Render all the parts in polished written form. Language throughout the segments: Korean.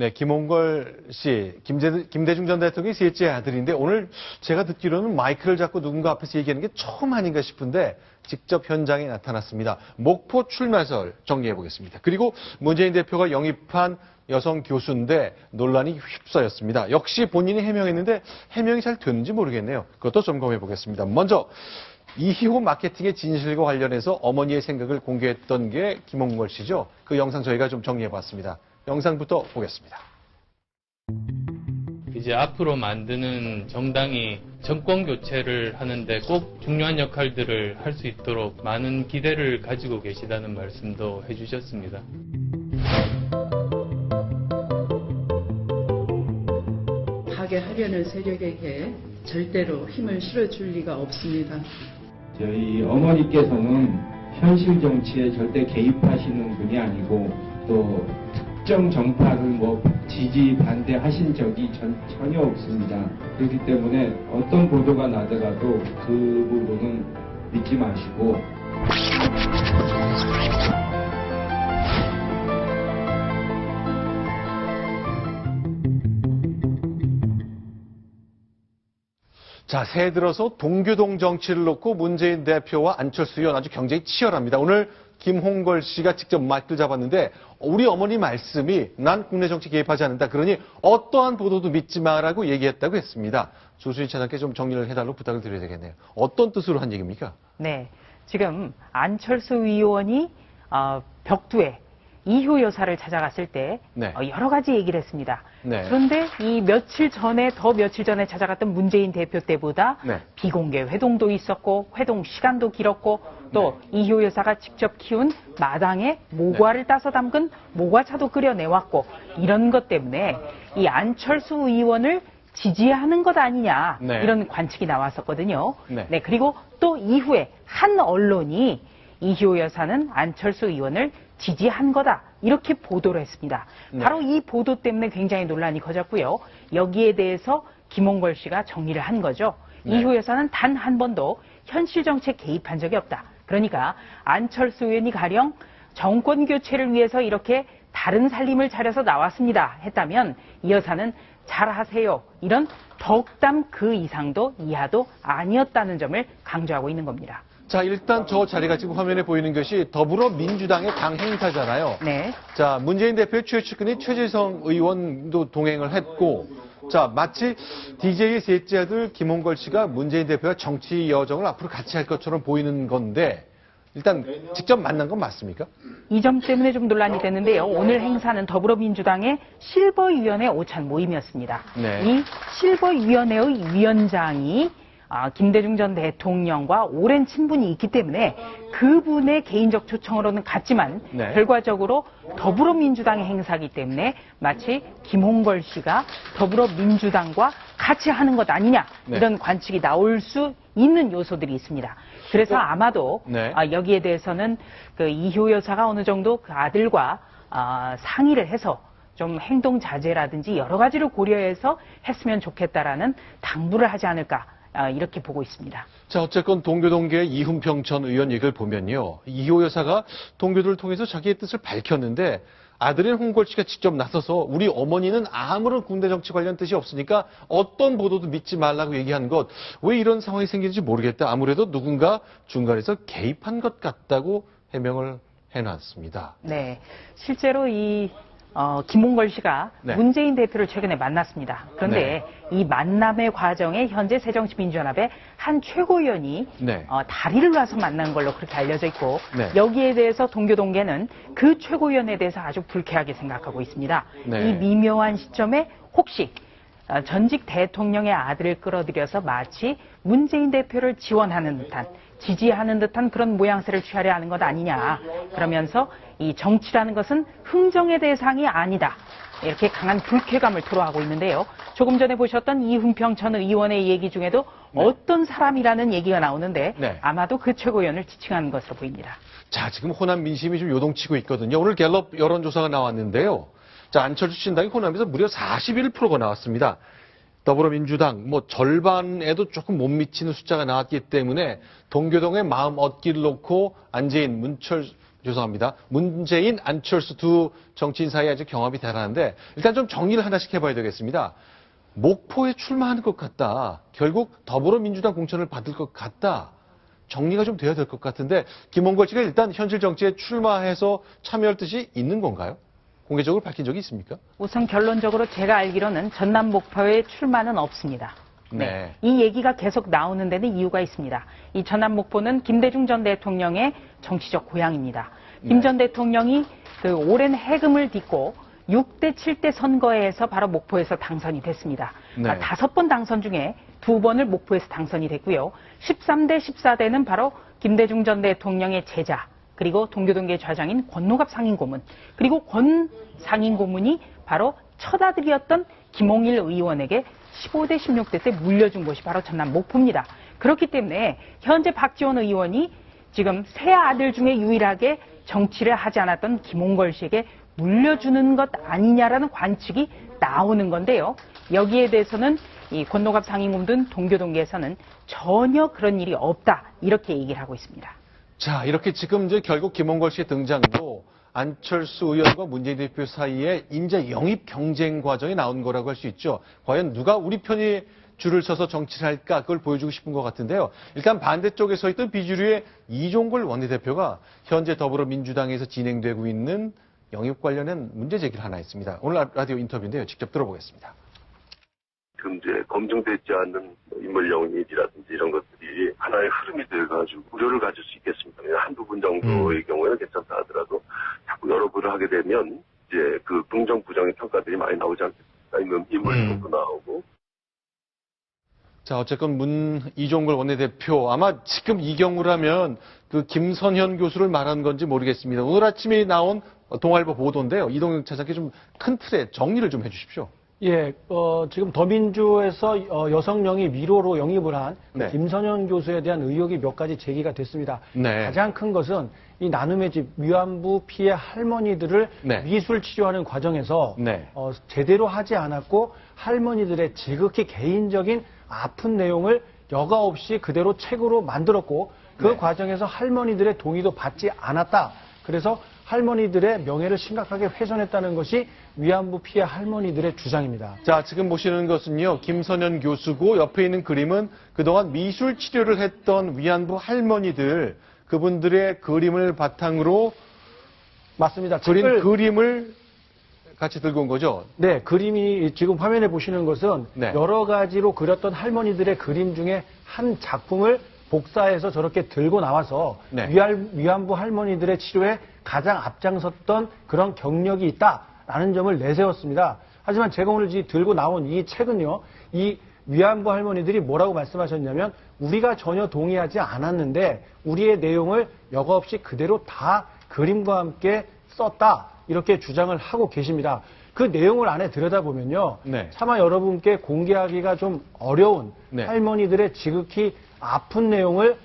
네, 김홍걸 씨, 김대중 전 대통령이 셋째 아들인데 오늘 제가 듣기로는 마이크를 잡고 누군가 앞에서 얘기하는 게 처음 아닌가 싶은데 직접 현장에 나타났습니다. 목포 출마설 정리해 보겠습니다. 그리고 문재인 대표가 영입한 여성 교수인데 논란이 휩싸였습니다. 역시 본인이 해명했는데 해명이 잘 됐는지 모르겠네요. 그것도 점검해 보겠습니다. 먼저 이희호 마케팅의 진실과 관련해서 어머니의 생각을 공개했던 게 김홍걸 씨죠. 그 영상 저희가 좀 정리해 봤습니다. 영상부터 보겠습니다. 이제 앞으로 만드는 정당이 정권 교체를 하는데 꼭 중요한 역할들을 할 수 있도록 많은 기대를 가지고 계시다는 말씀도 해주셨습니다. 파괴하려는 세력에게 절대로 힘을 실어줄 리가 없습니다. 저희 어머니께서는 현실 정치에 절대 개입하시는 분이 아니고 또 특정 정파를 지지 반대하신 적이 전혀 없습니다. 그렇기 때문에 어떤 보도가 나더라도 그 부분은 믿지 마시고. 자, 새해 들어서 동교동 정치를 놓고 문재인 대표와 안철수 의원 아주 경쟁이 치열합니다. 오늘 김홍걸 씨가 직접 마이크를 잡았는데 우리 어머니 말씀이 난 국내 정치 개입하지 않는다. 그러니 어떠한 보도도 믿지 마라고 얘기했다고 했습니다. 조수진 차장께 좀 정리를 해달라고 부탁을 드려야 되겠네요. 어떤 뜻으로 한 얘기입니까? 네, 지금 안철수 의원이 벽두에 이효 여사를 찾아갔을 때 네. 여러 가지 얘기를 했습니다. 네. 그런데 이 며칠 전에 찾아갔던 문재인 대표 때보다 네. 비공개 회동도 있었고 회동 시간도 길었고 또 이효 여사가 직접 키운 마당에 모과를 따서 담근 모과차도 끓여내왔고 이런 것 때문에 이 안철수 의원을 지지하는 것 아니냐 이런 관측이 나왔었거든요. 네, 그리고 또 이후에 한 언론이 이효 여사는 안철수 의원을 지지한 거다 이렇게 보도를 했습니다. 바로 이 보도 때문에 굉장히 논란이 커졌고요. 여기에 대해서 김홍걸 씨가 정리를 한 거죠. 이효 여사는 단 한 번도 현실 정치에 개입한 적이 없다. 그러니까 안철수 의원이 가령 정권 교체를 위해서 이렇게 다른 살림을 차려서 나왔습니다 했다면 이 여사는 잘하세요 이런 덕담 그 이상도 이하도 아니었다는 점을 강조하고 있는 겁니다. 자, 일단 저 자리가 지금 화면에 보이는 것이 더불어민주당의 당 행사잖아요. 네. 자, 문재인 대표의 최측근인 최재성 의원도 동행을 했고, 자, 마치 DJ의 셋째 아들 김홍걸 씨가 문재인 대표와 정치 여정을 앞으로 같이 할 것처럼 보이는 건데, 일단 직접 만난 건 맞습니까? 이 점 때문에 좀 논란이 됐는데요. 오늘 행사는 더불어민주당의 실버위원회 오찬 모임이었습니다. 네. 이 실버위원회의 위원장이 김대중 전 대통령과 오랜 친분이 있기 때문에 그분의 개인적 초청으로는 갔지만 결과적으로 더불어민주당의 행사이기 때문에 마치 김홍걸 씨가 더불어민주당과 같이 하는 것 아니냐 이런 관측이 나올 수 있는 요소들이 있습니다. 그래서 아마도 여기에 대해서는 그 이효 여사가 어느 정도 그 아들과 상의를 해서 좀 행동 자제라든지 여러 가지를 고려해서 했으면 좋겠다라는 당부를 하지 않을까 이렇게 보고 있습니다. 자, 어쨌건 동교동계 이훈평 전 의원 얘기를 보면요. 이효 여사가 동교들을 통해서 자기의 뜻을 밝혔는데 아들인 홍걸 씨가 직접 나서서 우리 어머니는 아무런 군대 정치 관련 뜻이 없으니까 어떤 보도도 믿지 말라고 얘기한 것. 왜 이런 상황이 생기는지 모르겠다. 아무래도 누군가 중간에서 개입한 것 같다고 해명을 해놨습니다. 네, 실제로 김홍걸 씨가 문재인 대표를 최근에 만났습니다. 그런데 이 만남의 과정에 현재 새정치민주연합의 한 최고위원이 다리를 놔서 만난 걸로 그렇게 알려져 있고 여기에 대해서 동교동계는 그 최고위원에 대해서 아주 불쾌하게 생각하고 있습니다. 이 미묘한 시점에 혹시 전직 대통령의 아들을 끌어들여서 마치 문재인 대표를 지원하는 듯한 지지하는 듯한 그런 모양새를 취하려 하는 것 아니냐. 그러면서 이 정치라는 것은 흥정의 대상이 아니다. 이렇게 강한 불쾌감을 토로하고 있는데요. 조금 전에 보셨던 이훈평 전 의원의 얘기 중에도 어떤 사람이라는 얘기가 나오는데 아마도 그 최고위원을 지칭하는 것으로 보입니다. 자, 지금 호남 민심이 좀 요동치고 있거든요. 오늘 갤럽 여론조사가 나왔는데요. 자, 안철수 신당이 호남에서 무려 41%가 나왔습니다. 더불어민주당 절반에도 조금 못 미치는 숫자가 나왔기 때문에 동교동의 마음 얻기를 놓고 앉아있는 죄송합니다. 문재인, 안철수 두 정치인 사이에 아주 경합이 대단한데 일단 좀 정리를 하나씩 해봐야 되겠습니다. 목포에 출마하는 것 같다. 결국 더불어민주당 공천을 받을 것 같다. 정리가 좀 돼야 될 것 같은데 김홍걸 씨가 일단 현실 정치에 출마해서 참여할 뜻이 있는 건가요? 공개적으로 밝힌 적이 있습니까? 우선 결론적으로 제가 알기로는 전남 목포에 출마는 없습니다. 네. 이 얘기가 계속 나오는 데는 이유가 있습니다. 이 전남 목포는 김대중 전 대통령의 정치적 고향입니다. 김 전 대통령이 그 오랜 해금을 딛고 6대 7대 선거에서 바로 목포에서 당선이 됐습니다. 네. 그러니까 5번 당선 중에 2번을 목포에서 당선이 됐고요. 13대 14대는 바로 김대중 전 대통령의 제자, 그리고 동교동계 좌장인 권노갑 상임고문, 그리고 권 상임고문이 바로 첫 아들이었던 김홍일 의원에게 15대 16대 때 물려준 곳이 바로 전남 목포입니다. 그렇기 때문에 현재 박지원 의원이 지금 세 아들 중에 유일하게 정치를 하지 않았던 김홍걸 씨에게 물려주는 것 아니냐라는 관측이 나오는 건데요. 여기에 대해서는 이 권노갑 상임고문 등 동교동계에서는 전혀 그런 일이 없다, 이렇게 얘기를 하고 있습니다. 자, 이렇게 지금 이제 결국 김홍걸 씨의 등장으로 안철수 의원과 문재인 대표 사이에 인재 영입 경쟁 과정이 나온 거라고 할 수 있죠. 과연 누가 우리 편이 줄을 서서 정치를 할까, 그걸 보여주고 싶은 것 같은데요. 일단 반대쪽에 서 있던 비주류의 이종걸 원내대표가 현재 더불어민주당에서 진행되고 있는 영입 관련한 문제 제기를 하나 했습니다. 오늘 라디오 인터뷰인데요. 직접 들어보겠습니다. 지금 이제 검증되지 않는 인물 영입이라든지 이런 것들이 하나의 흐름이 돼가지고 우려를 가질 수 있겠습니다. 한두 분 정도의 경우에는 괜찮다 하더라도 자꾸 여러 분을 하게 되면 이제 그 긍정 부정의 평가들이 많이 나오지 않겠습니까? 인물도 나오고. 자, 어쨌건 이종걸 원내대표, 아마 지금 이 경우라면 그 김선현 교수를 말한 건지 모르겠습니다. 오늘 아침에 나온 동아일보 보도인데요. 이동영 차장께 좀 큰 틀에 정리를 좀 해주십시오. 예, 지금 더민주에서 여성 영입 1호로 영입을 한 네. 김선현 교수에 대한 의혹이 몇 가지 제기가 됐습니다. 네. 가장 큰 것은 이 나눔의 집 위안부 피해 할머니들을 네. 미술 치료하는 과정에서 네. 제대로 하지 않았고 할머니들의 지극히 개인적인 아픈 내용을 여과 없이 그대로 책으로 만들었고 그 네. 과정에서 할머니들의 동의도 받지 않았다. 그래서 할머니들의 명예를 심각하게 훼손했다는 것이 위안부 피해 할머니들의 주장입니다. 자, 지금 보시는 것은요, 김선현 교수고 옆에 있는 그림은 그동안 미술 치료를 했던 위안부 할머니들, 그분들의 그림을 바탕으로 맞습니다. 그린 그림을 같이 들고 온 거죠? 네, 그림이 지금 화면에 보시는 것은 네. 여러 가지로 그렸던 할머니들의 그림 중에 한 작품을 복사해서 저렇게 들고 나와서 네. 위안부 할머니들의 치료에 가장 앞장섰던 그런 경력이 있다라는 점을 내세웠습니다. 하지만 제가 오늘 들고 나온 이 책은요, 이 위안부 할머니들이 뭐라고 말씀하셨냐면 우리가 전혀 동의하지 않았는데 우리의 내용을 여과 없이 그대로 다 그림과 함께 썼다, 이렇게 주장을 하고 계십니다. 그 내용을 안에 들여다보면요, 네. 차마 여러분께 공개하기가 좀 어려운 네. 할머니들의 지극히 아픈 내용을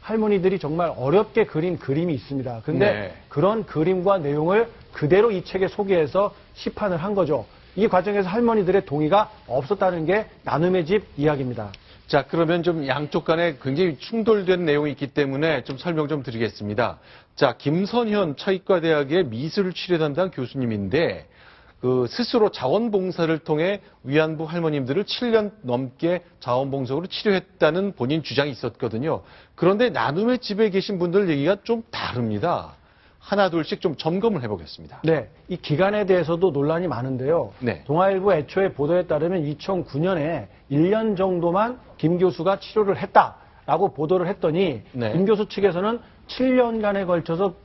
할머니들이 정말 어렵게 그린 그림이 있습니다. 근데 네. 그런 그림과 내용을 그대로 이 책에 소개해서 시판을 한 거죠. 이 과정에서 할머니들의 동의가 없었다는 게 나눔의 집 이야기입니다. 자, 그러면 좀 양쪽 간에 굉장히 충돌된 내용이 있기 때문에 좀 설명 좀 드리겠습니다. 자, 김선현 차의과대학의 미술 치료 담당 교수님인데 그 스스로 자원봉사를 통해 위안부 할머님들을 7년 넘게 자원봉사로 치료했다는 본인 주장이 있었거든요. 그런데 나눔의 집에 계신 분들 얘기가 좀 다릅니다. 하나 둘씩 좀 점검을 해보겠습니다. 네, 이 기간에 대해서도 논란이 많은데요. 네. 동아일보 애초에 보도에 따르면 2009년에 1년 정도만 김 교수가 치료를 했다라고 보도를 했더니 네. 김 교수 측에서는 7년간에 걸쳐서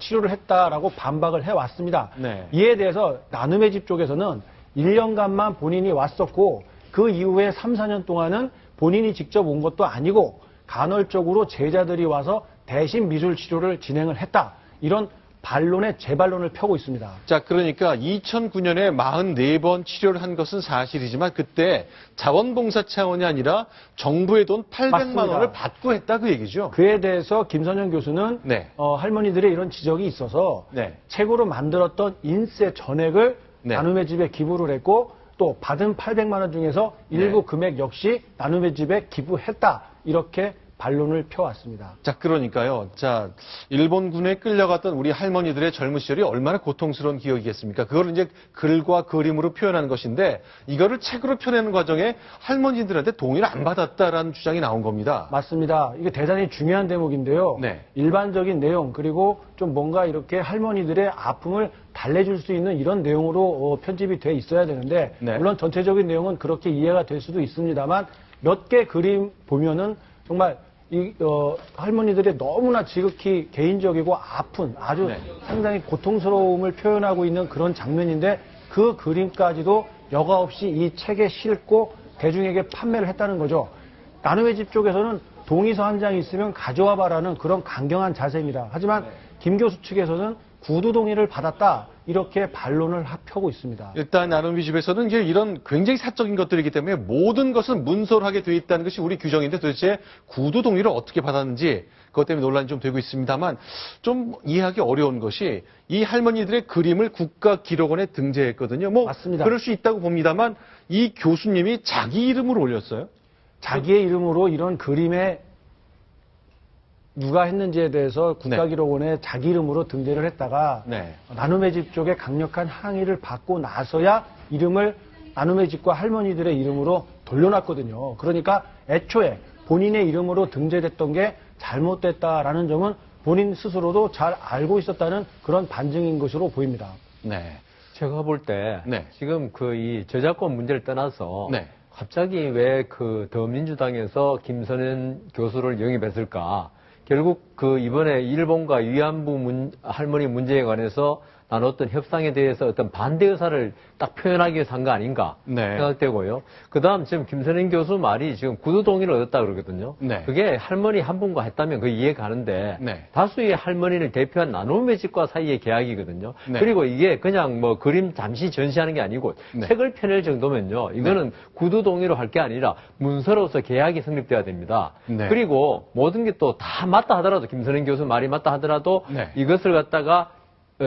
치료를 했다라고 반박을 해왔습니다. 네. 이에 대해서 나눔의 집 쪽에서는 1년간만 본인이 왔었고 그 이후에 3, 4년 동안은 본인이 직접 온 것도 아니고 간헐적으로 제자들이 와서 대신 미술 치료를 진행을 했다. 이런 반론의 재반론을 펴고 있습니다. 자, 그러니까 2009년에 44번 치료를 한 것은 사실이지만 그때 자원봉사 차원이 아니라 정부의 돈 800만 맞습니다. 원을 받고 했다 그 얘기죠. 그에 대해서 김선현 교수는 네. 할머니들의 이런 지적이 있어서 네. 책으로 만들었던 인쇄 전액을 네. 나눔의 집에 기부를 했고 또 받은 800만 원 중에서 일부 네. 금액 역시 나눔의 집에 기부했다. 이렇게 반론을 펴왔습니다. 자, 그러니까요. 자, 일본군에 끌려갔던 우리 할머니들의 젊은 시절이 얼마나 고통스러운 기억이겠습니까? 그걸 이제 글과 그림으로 표현하는 것인데, 이거를 책으로 펴내는 과정에 할머니들한테 동의를 안 받았다라는 주장이 나온 겁니다. 맞습니다. 이게 대단히 중요한 대목인데요. 네. 일반적인 내용 그리고 좀 뭔가 이렇게 할머니들의 아픔을 달래줄 수 있는 이런 내용으로 편집이 돼 있어야 되는데 네. 물론 전체적인 내용은 그렇게 이해가 될 수도 있습니다만 몇 개 그림 보면은 정말 할머니들의 너무나 지극히 개인적이고 아픈 아주 네. 상당히 고통스러움을 표현하고 있는 그런 장면인데 그 그림까지도 여과 없이 이 책에 싣고 대중에게 판매를 했다는 거죠. 나눔의 집 쪽에서는 동의서 한 장이 있으면 가져와 봐라는 그런 강경한 자세입니다. 하지만 김 교수 측에서는 구두 동의를 받았다 이렇게 반론을 펴고 있습니다. 일단 나눔의 집에서는 이제 이런 굉장히 사적인 것들이기 때문에 모든 것은 문서하게 돼 있다는 것이 우리 규정인데 도대체 구두 동의를 어떻게 받았는지 그것 때문에 논란이 좀 되고 있습니다만 좀 이해하기 어려운 것이 이 할머니들의 그림을 국가기록원에 등재했거든요. 뭐 맞습니다. 그럴 수 있다고 봅니다만 이 교수님이 자기 이름으로 올렸어요. 자기의 이름으로 이런 그림에 누가 했는지에 대해서 국가기록원에 자기 이름으로 등재를 했다가 네. 나눔의 집 쪽에 강력한 항의를 받고 나서야 이름을 나눔의 집과 할머니들의 이름으로 돌려놨거든요. 그러니까 애초에 본인의 이름으로 등재됐던 게 잘못됐다라는 점은 본인 스스로도 잘 알고 있었다는 그런 반증인 것으로 보입니다. 네. 제가 볼 때 네. 지금 이 저작권 문제를 떠나서 네. 갑자기 왜 더민주당에서 김선현 교수를 영입했을까? 결국 이번에 일본과 위안부 할머니 문제에 관해서 나눴던 협상에 대해서 어떤 반대 의사를 딱 표현하기 위해서 한 거 아닌가 네. 생각되고요. 그 다음 지금 김선현 교수 말이 지금 구두 동의를 얻었다 그러거든요. 네. 그게 할머니 한 분과 했다면 그 이해 가는데 네. 다수의 할머니를 대표한 나눔의 집과 사이의 계약이거든요. 네. 그리고 이게 그냥 뭐 그림 잠시 전시하는 게 아니고 네. 책을 펴낼 정도면요. 이거는 구두 동의로 할 게 아니라 문서로서 계약이 성립돼야 됩니다. 네. 그리고 모든 게 또 다 맞다 하더라도 김선현 교수 말이 맞다 하더라도 네. 이것을 갖다가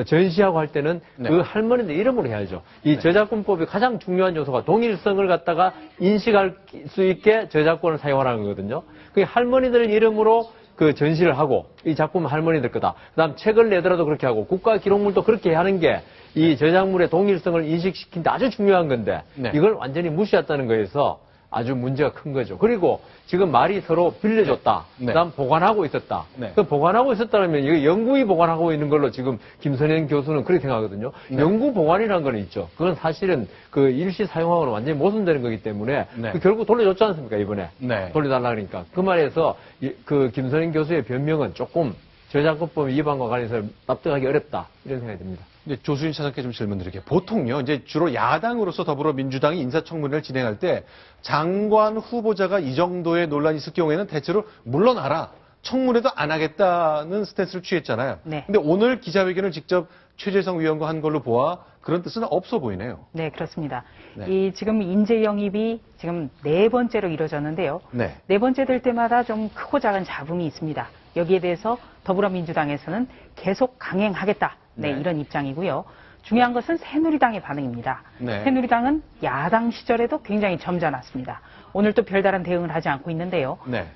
전시하고 할 때는 네. 그 할머니들 이름으로 해야죠. 이 저작권법의 가장 중요한 요소가 동일성을 갖다가 인식할 수 있게 저작권을 사용하라는 거거든요. 그 할머니들 이름으로 그 전시를 하고 이 작품은 할머니들 거다. 그다음 책을 내더라도 그렇게 하고 국가 기록물도 그렇게 하는 게 이 저작물의 동일성을 인식시키는데 아주 중요한 건데 네. 이걸 완전히 무시했다는 거에서 아주 문제가 큰 거죠. 그리고 지금 말이 서로 빌려줬다. 네. 그다음 보관하고 있었다. 네. 그 보관하고 있었다면 이거 영구히 보관하고 있는 걸로 지금 김선현 교수는 그렇게 생각하거든요. 네. 영구 보관이라는 건 있죠. 그건 사실은 그 일시 사용하고는 완전히 모순되는 거기 때문에 네. 그 결국 돌려줬지 않습니까 이번에 네. 돌려달라 그러니까 그 말에서 그 김선현 교수의 변명은 조금 저작권법 위반과 관해서 납득하기 어렵다 이런 생각이 듭니다. 이제 조수진 차장께 좀 질문 드릴게요. 보통요, 이제 주로 야당으로서 더불어민주당이 인사청문회를 진행할 때 장관 후보자가 이 정도의 논란이 있을 경우에는 대체로 물러나라. 청문회도 안 하겠다는 스탠스를 취했잖아요. 네. 근데 오늘 기자회견을 직접 최재성 위원과 한 걸로 보아 그런 뜻은 없어 보이네요. 네, 그렇습니다. 네. 이 지금 인재 영입이 지금 4번째로 이루어졌는데요. 네. 4번째 될 때마다 좀 크고 작은 잡음이 있습니다. 여기에 대해서 더불어민주당에서는 계속 강행하겠다. 네, 네. 이런 입장이고요. 중요한 것은 새누리당의 반응입니다. 네. 새누리당은 야당 시절에도 굉장히 점잖았습니다. 오늘 또 별다른 대응을 하지 않고 있는데요. 네.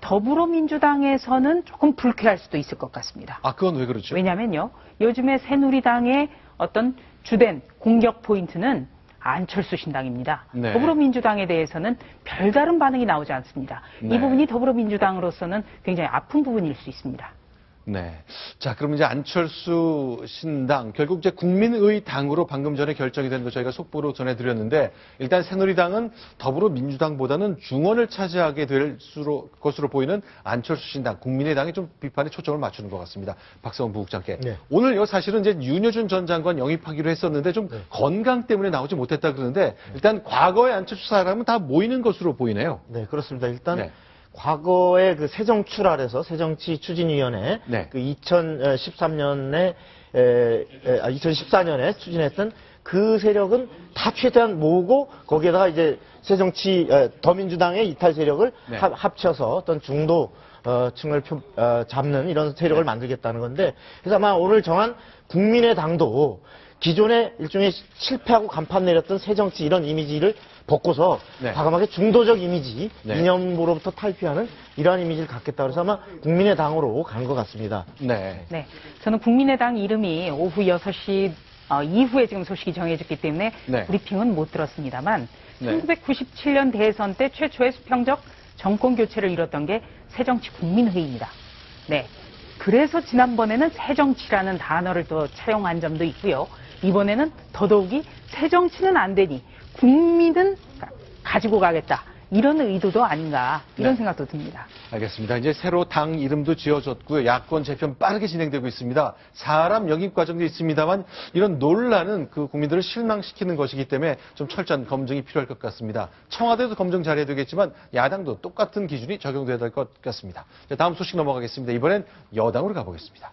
더불어민주당에서는 조금 불쾌할 수도 있을 것 같습니다. 아, 그건 왜 그렇죠? 왜냐면요. 요즘에 새누리당의 어떤 주된 공격 포인트는 안철수 신당입니다. 네. 더불어민주당에 대해서는 별다른 반응이 나오지 않습니다. 네. 이 부분이 더불어민주당으로서는 굉장히 아픈 부분일 수 있습니다. 네. 자, 그럼 이제 안철수 신당, 결국 이제 국민의 당으로 방금 전에 결정이 된 거 저희가 속보로 전해드렸는데, 일단 새누리당은 더불어민주당보다는 중원을 차지하게 될 것으로 보이는 안철수 신당, 국민의당이 좀 비판에 초점을 맞추는 것 같습니다. 박성원 부국장께. 네. 오늘 사실은 이제 윤여준 전 장관 영입하기로 했었는데 좀 건강 때문에 나오지 못했다 그러는데, 일단 과거의 안철수 사람은 다 모이는 것으로 보이네요. 네, 그렇습니다. 일단 네. 과거에 그 새정출알에서 새정치추진위원회 네. 그 2014년에 추진했던 그 세력은 다 최대한 모으고 거기에다가 이제 더민주당의 이탈 세력을 네. 합쳐서 어떤 중도 층을 잡는 이런 세력을 만들겠다는 건데, 그래서 아마 오늘 정한 국민의당도 기존의 일종의 실패하고 간판 내렸던 새정치 이런 이미지를 벗고서 네. 과감하게 중도적 이미지, 네. 이념으로부터 탈피하는 이러한 이미지를 갖겠다 그래서 아마 국민의당으로 간 것 같습니다. 네. 네, 저는 국민의당 이름이 오후 6시 이후에 지금 소식이 정해졌기 때문에 네. 브리핑은 못 들었습니다만 네. 1997년 대선 때 최초의 수평적 정권 교체를 이뤘던 게 새정치국민회의입니다. 네, 그래서 지난번에는 새정치라는 단어를 또 차용한 점도 있고요. 이번에는 더더욱이 새정치는 안 되니 국민은 가지고 가겠다. 이런 의도도 아닌가 이런 네. 생각도 듭니다. 알겠습니다. 이제 새로 당 이름도 지어졌고요. 야권 재편 빠르게 진행되고 있습니다. 사람 영입 과정도 있습니다만 이런 논란은 그 국민들을 실망시키는 것이기 때문에 좀 철저한 검증이 필요할 것 같습니다. 청와대도 검증 잘해야 되겠지만 야당도 똑같은 기준이 적용돼야 될 것 같습니다. 다음 소식 넘어가겠습니다. 이번엔 여당으로 가보겠습니다.